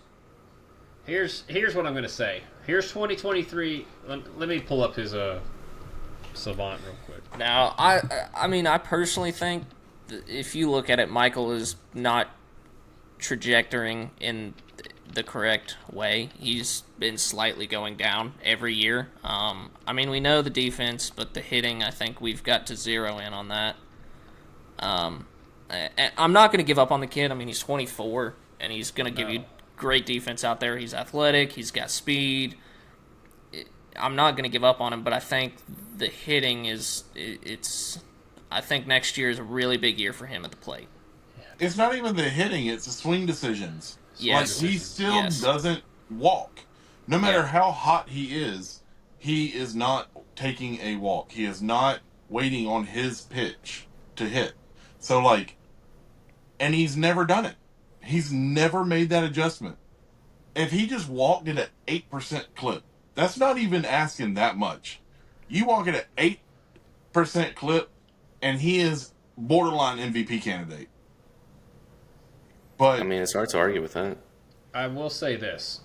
Here's what I'm going to say. Here's 2023. Let me pull up his Savant real quick. Now, I personally think if you look at it, Michael is not trajectorying in the correct way. He's been slightly going down every year. We know the defense, but the hitting, I think we've got to zero in on that. I'm not going to give up on the kid. He's 24, and he's going to give you great defense out there. He's athletic. He's got speed. I'm not going to give up on him, but I think the hitting I think next year is a really big year for him at the plate. It's not even the hitting, it's the swing decisions. Yes. Like, he still doesn't walk. No matter how hot he is not taking a walk. He is not waiting on his pitch to hit. So, and he's never done it. He's never made that adjustment. If he just walked at an 8% clip, that's not even asking that much. You walk at an 8% clip, and he is borderline MVP candidate. But it's hard to argue with that. I will say this.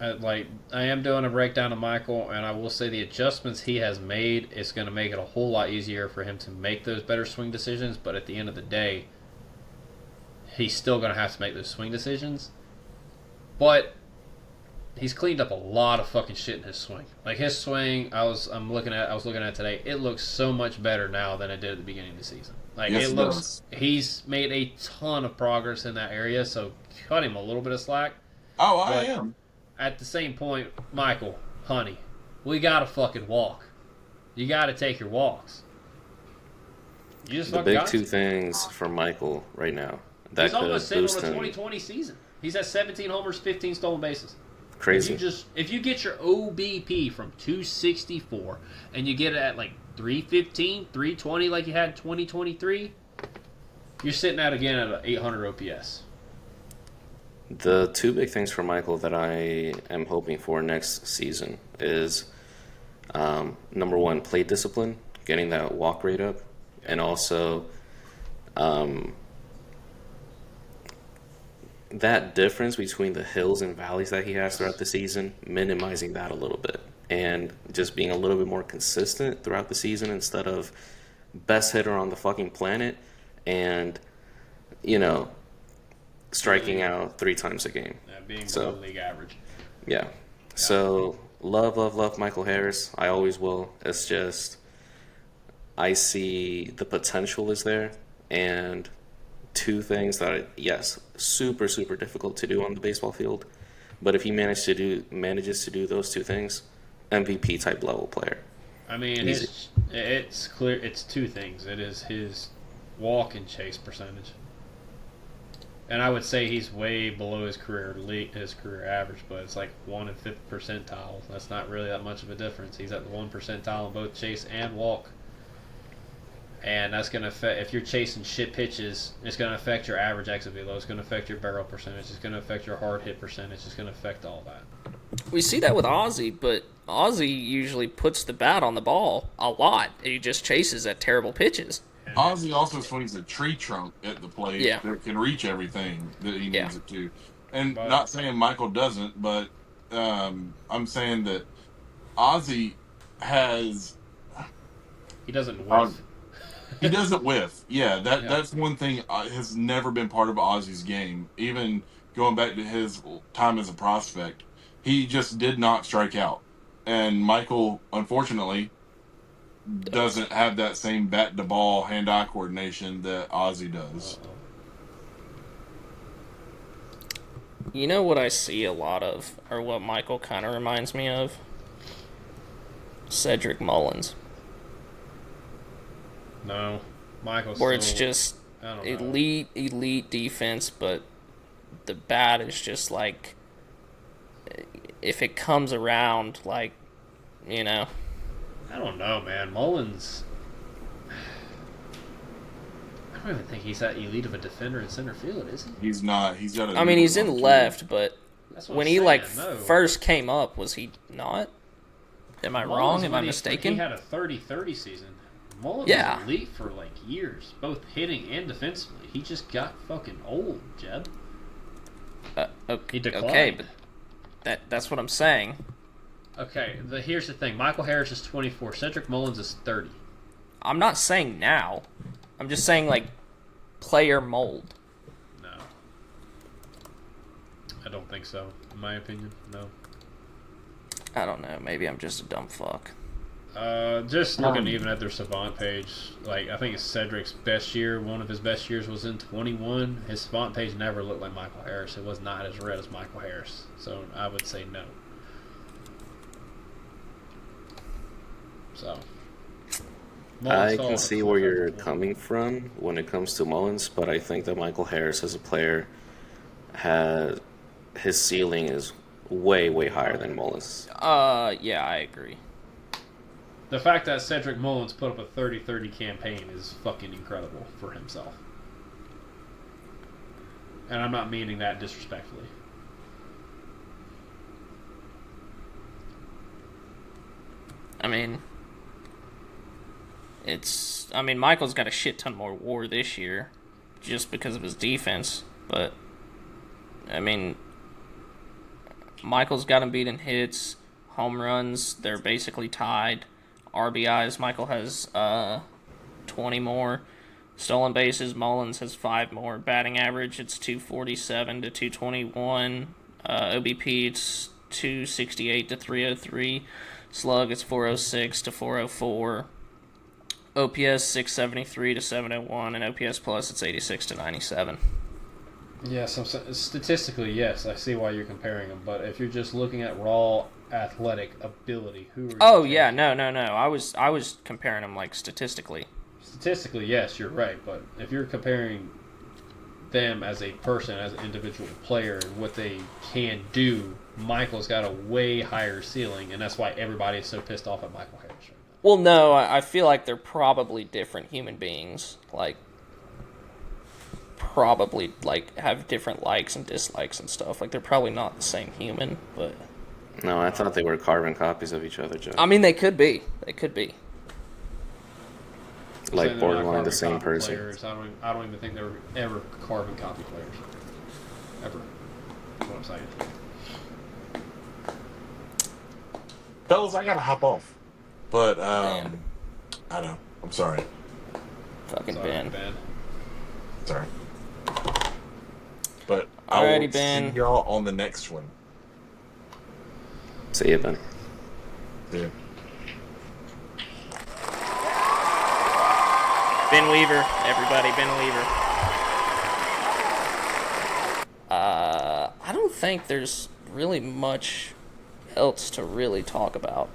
I am doing a breakdown of Michael, and I will say the adjustments he has made is going to make it a whole lot easier for him to make those better swing decisions, but at the end of the day, he's still going to have to make those swing decisions. But he's cleaned up a lot of fucking shit in his swing. Like his swing, I was looking at today. It looks so much better now than it did at the beginning of the season. He's made a ton of progress in that area. So cut him a little bit of slack. Oh, I am. At the same point, Michael, honey, we gotta fucking walk. You gotta take your walks. The big two things for Michael right now that he's could almost sitting on boost a him. 2020 season. He's at 17 homers, 15 stolen bases. Crazy. If you get your OBP from 264 and you get it at 315, 320 like you had in 2023, you're sitting at again at an 800 OPS. The two big things for Michael that I am hoping for next season is number one, plate discipline, getting that walk rate up, and also that difference between the hills and valleys that he has throughout the season, minimizing that a little bit, and just being a little bit more consistent throughout the season instead of best hitter on the fucking planet and, striking out 3 times a game. Yeah, being below league average. Yeah. So, love Michael Harris. I always will. It's just, I see the potential is there, and two things that yes, super difficult to do on the baseball field, but if he manages to do those two things, MVP type level player. I mean, it's clear. It's two things. It is his walk and chase percentage, and I would say he's way below his career average. But it's like 1 and 5th percentile. That's not really that much of a difference. He's at the 1 percentile in both chase and walk, and that's gonna affect. If you're chasing shit pitches, it's gonna affect your average exit velo. It's gonna affect your barrel percentage. It's gonna affect your hard hit percentage. It's gonna affect all that. We see that with Ozzy, but Ozzy usually puts the bat on the ball a lot. He just chases at terrible pitches. Ozzy also swings a tree trunk at the plate Yeah. that can reach everything that he Yeah. needs it to. And But- not saying Michael doesn't, but I'm saying that Ozzy has He doesn't whiff. he doesn't whiff. Yeah, that's one thing has never been part of Ozzy's game. Even going back to his time as a prospect, he just did not strike out. And Michael, unfortunately, doesn't have that same bat to ball hand-eye coordination that Ozzy does. You know what I see a lot of, or what Michael kind of reminds me of? Cedric Mullins. No, Michael's Where still, it's just I don't know. elite defense, but the bat is just like, if it comes around, like, you know. I don't know, man. Mullins. I don't even think he's that elite of a defender in center field, is he? He's not. He's got a. I mean, he's in left, but That's what when I'm he saying, like no. first came up, was he not? Am I Mullins, wrong? Am I when mistaken? He had a 30-30 season. Mullins Yeah. was elite for like years, both hitting and defensively. He just got fucking old, Jeb. He declined. Okay, but that's what I'm saying. Okay, here's the thing. Michael Harris is 24. Cedric Mullins is 30. I'm not saying now. I'm just saying, like, player mold. No. I don't think so, in my opinion. No. I don't know. Maybe I'm just a dumb fuck. Just looking even at their Savant page, like, I think Cedric's best year, one of his best years was in 21. His Savant page never looked like Michael Harris. It was not as red as Michael Harris. So I would say no. So. I can see where you're coming from when it comes to Mullins, but I think that Michael Harris as a player his ceiling is way higher than Mullins. Yeah, I agree. The fact that Cedric Mullins put up a 30-30 campaign is fucking incredible for himself. And I'm not meaning that disrespectfully. I mean, Michael's got a shit ton more WAR this year just because of his defense, but I mean, Michael's got him beat in hits, home runs, they're basically tied. RBIs, Michael has 20 more. Stolen bases, Mullins has 5 more. Batting average, it's 247 to 221. OBP, it's 268 to 303. Slug, it's 406 to 404. OPS, 673 to 701. And OPS Plus, it's 86 to 97. Yes, statistically, yes, I see why you're comparing them. But if you're just looking at raw athletic ability, who are you taking? Yeah, no. I was comparing them, like, statistically. Statistically, yes, you're right. But if you're comparing them as a person, as an individual player, and what they can do, Michael's got a way higher ceiling, and that's why everybody is so pissed off at Michael Harris right now. Well, no, I feel like they're probably different human beings. Like, probably, like, have different likes and dislikes and stuff. Like, they're probably not the same human, but... No, I thought they were carbon copies of each other, Joe. I mean, they could be. They could be. Like, Saying they're not borderline carbon the same copy person. Players. I don't even think they were ever carbon copy players. Ever. That's what I'm saying. Fellas, I gotta hop off. But Man. I know. I'm sorry. Fucking Sorry, Ben. Ben. Sorry. But I will Alrighty, Ben. see y'all on the next one. See you, Ben. Yeah. Ben Weaver, everybody, Ben Weaver. I don't think there's really much else to really talk about.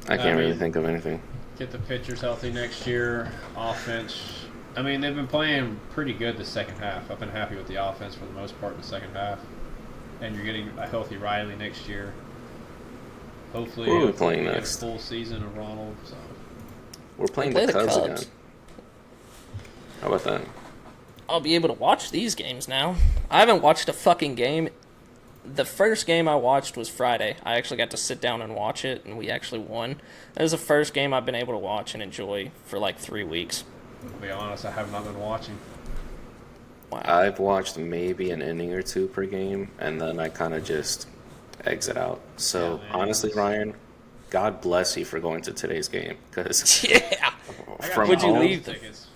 I can't really think of anything. Get the pitchers healthy next year. Offense. I mean, they've been playing pretty good the second half. I've been happy with the offense for the most part in the second half. And you're getting a healthy Riley next year. Hopefully, we're playing get next. a full season of Ronald. So. We're playing Play the the Cubs Cubs. again. How about that? I'll be able to watch these games now. I haven't watched a fucking game. The first game I watched was Friday. I actually got to sit down and watch it, and we actually won. That was the first game I've been able to watch and enjoy for like 3 weeks. To be honest, I have not been watching. Wow. I've watched maybe an inning or two per game, and then I kind of just exit out. So, Yeah, man. honestly, Ryan, God bless you for going to today's game. Because Yeah. from Would you home, leave Tickets.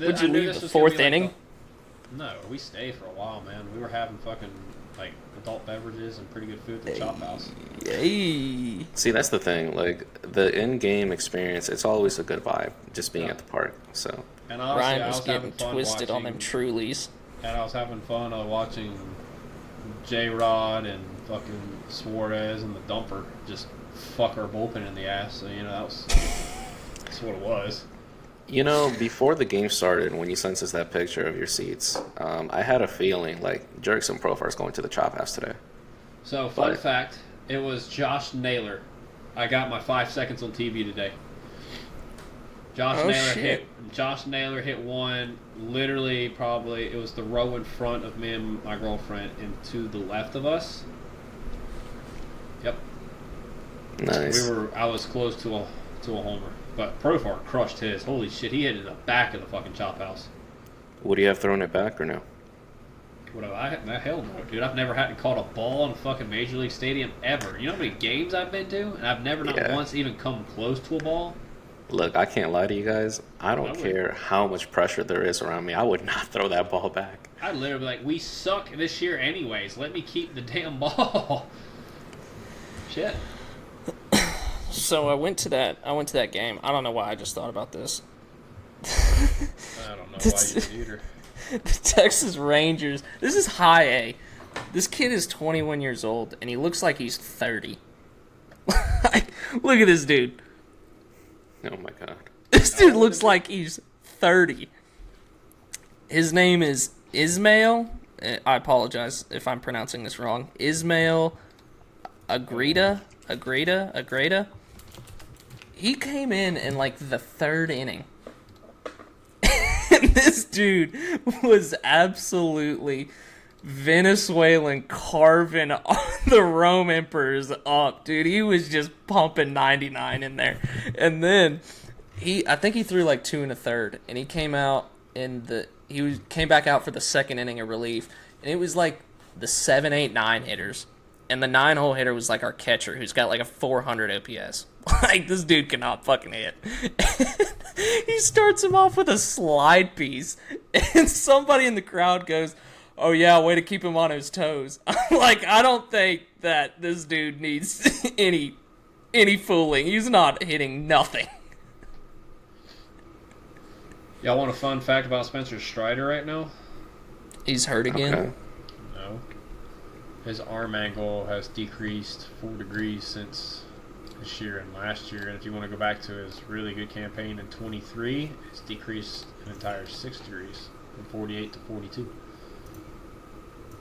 Would you leave the fourth inning? No, we stayed for a while, man. We were having fucking like adult beverages and pretty good food at the Chop House. Yay. See, that's the thing. Like, the in-game experience, it's always a good vibe, just being Yeah. at the park. So, And honestly, Ryan I was was getting having fun twisted on watching, them Trulies. and I was having fun watching J-Rod and fucking Suarez and the dumper just fuck our bullpen in the ass. So that's what it was. you know, before the game started, when you sent us that picture of your seats, I had a feeling like Jerks and Profar's going to the Chop House today. So, fun But- fact, it was Josh Naylor. I got my 5 seconds on TV today. Josh Naylor hit one, literally probably, it was the row in front of me and my girlfriend and to the left of us. Yep. Nice. I was close to a homer. But Profar crushed his. Holy shit, he hit it in the back of the fucking Chop House. Would you have thrown it back or no? Hell no, dude. I've never had to caught a ball in a fucking Major League Stadium ever. You know how many games I've been to? And I've never, not Yeah. once, even come close to a ball? Look, I can't lie to you guys. I don't would. care how much pressure there is around me. I would not throw that ball back. I'd literally be like, we suck this year anyways. Let me keep the damn ball. Shit. So I went to that game. I don't know why I just thought about this. I don't know why you did either. The Texas Rangers. This is high A. This kid is 21 years old, and he looks like he's 30. Look at this dude. Oh my god. This dude looks like he's 30. His name is Ismail. I apologize if I'm pronouncing this wrong. Ismail Agreda. He came in like the 3rd inning. And this dude was absolutely Venezuelan carving the Rome Emperors up, dude. He was just pumping 99 in there. And then I think he threw like 2 1/3, and he came out came back out for the 2nd inning of relief, and it was like the 7, 8, 9 hitters. And the 9-hole hitter was like our catcher, who's got like a 400 OPS. Like, this dude cannot fucking hit. He starts him off with a slide piece, and somebody in the crowd goes, "Oh yeah, way to keep him on his toes." I'm like, I don't think that this dude needs any fooling. He's not hitting nothing. Y'all want a fun fact about Spencer Strider right now? He's hurt again. Okay. No. His arm angle has decreased 4 degrees since this year and last year. And if you want to go back to his really good campaign in 23, it's decreased an entire 6 degrees from 48 to 42.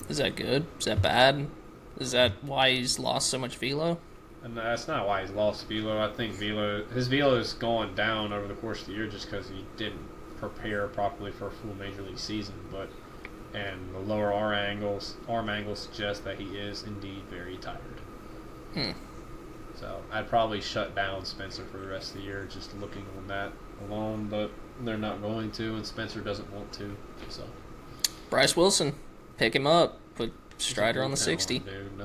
Is that good? Is that bad? Is that why he's lost so much velo? And that's not why he's lost velo. I think his velo has gone down over the course of the year just because he didn't prepare properly for a full Major League season. And the lower arm angles suggest that he is indeed very tired. So I'd probably shut down Spencer for the rest of the year just looking on that alone, but they're not going to, and Spencer doesn't want to. So Bryce Wilson, pick him up. Put Strider on the 60. Dude,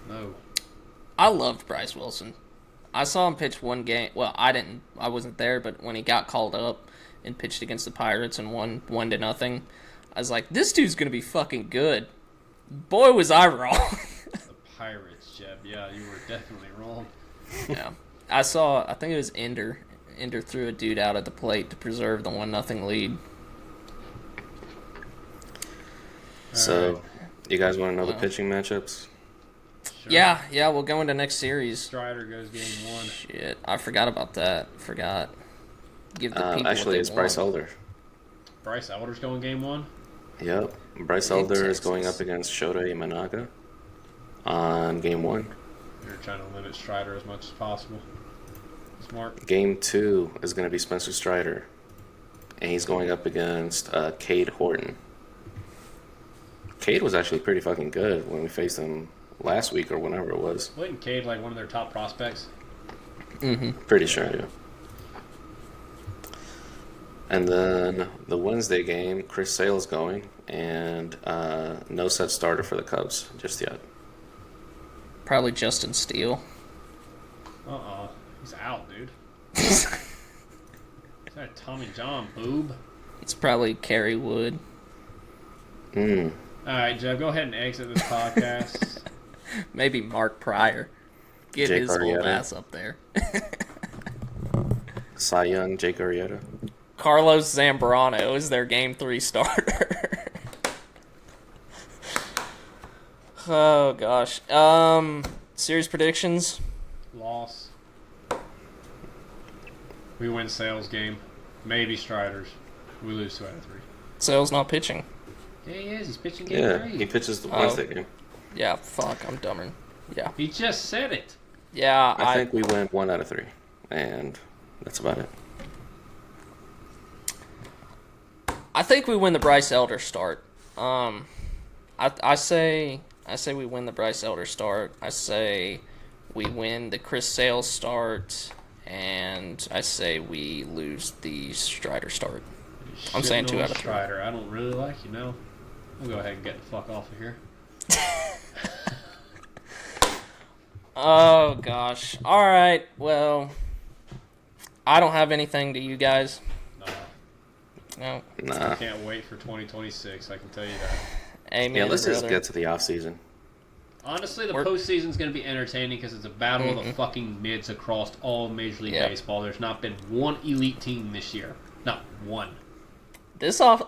no. I loved Bryce Wilson. I saw him pitch one game. Well, I wasn't there, but when he got called up and pitched against the Pirates and won 1-0, I was like, this dude's gonna be fucking good. Boy, was I wrong. The Pirates, Jeb. Yeah, you were definitely wrong. Yeah, I think it was Ender. Ender threw a dude out at the plate to preserve the 1-0 lead. So, right. you guys want to know the pitching matchups? sure. Yeah, we'll go into next series. Strider goes game 1. Shit, I forgot about that. Give the people Actually, what it's they Bryce want. Elder. Bryce Elder's going game 1? Yep. Bryce In Elder is Texas. going up against Shota Imanaga on game 1. You're trying to limit Strider as much as possible. Smart. Game 2 is going to be Spencer Strider, and he's going up against Cade Horton. Cade was actually pretty fucking good when we faced him last week or whenever it was. Wasn't Cade like one of their top prospects? Mm-hmm. Pretty sure, yeah. And then the Wednesday game, Chris Sale's going, and no set starter for the Cubs just yet. Probably Justin Steele. He's out, dude. Is that Tommy John, boob? It's probably Kerry Wood. Alright, Jeff, go ahead and exit this podcast. Maybe Mark Pryor. Get Jake his old Arrieta. ass up there. Cy Young, Jake Arrieta. Carlos Zambrano is their game 3 starter. Oh gosh. Series predictions. Loss. We win Sales game. Maybe Striders. We lose 2 out of 3. Sale's not pitching. Yeah, he is. He's pitching game Yeah, 3. he pitches the Wednesday game. Yeah, fuck, I'm dumber. Yeah. He just said it. Yeah, I think we win 1 out of 3, and that's about it. I think we win the Bryce Elder start. I say we win the Bryce Elder start. I say we win the Chris Sale start, and I say we lose the Strider start. I'm saying 2 out of 3. Strider. I don't really like you now. We'll go ahead and get the fuck off of here. Oh gosh. All right. Well, I don't have anything to you guys. No. Nah. I can't wait for 2026. I can tell you that. Amen. Yeah, let's just brother. get to the off season. Honestly, the We're- postseason's going to be entertaining because it's a battle of the fucking mids across all Major League Yeah. Baseball. There's not been one elite team this year. Not one.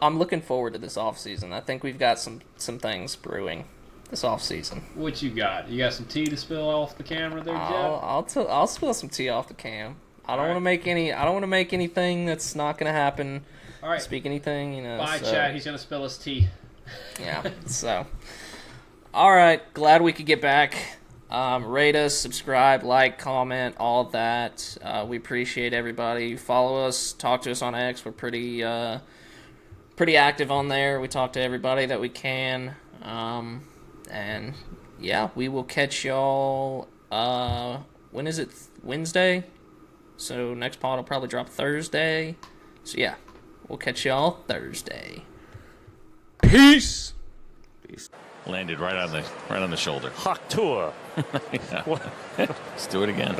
I'm looking forward to this off season. I think we've got some things brewing this off season. What you got? You got some tea to spill off the camera there, Jeff? I'll spill some tea off the cam. I don't All want to make any. I don't want to make anything that's not going to happen. All right. Speak anything, you know. Bye, so, Chad. He's going to spill his tea. Yeah. So, all right. Glad we could get back. Rate us, subscribe, like, comment, all that. We appreciate everybody. Follow us. Talk to us on X. We're pretty active on there. We talk to everybody that we can. And yeah, we will catch y'all. When is it? Wednesday. So next pod will probably drop Thursday. So yeah, we'll catch y'all Thursday. Peace. Peace. Landed right on the shoulder. Hawk tour. Let's do it again.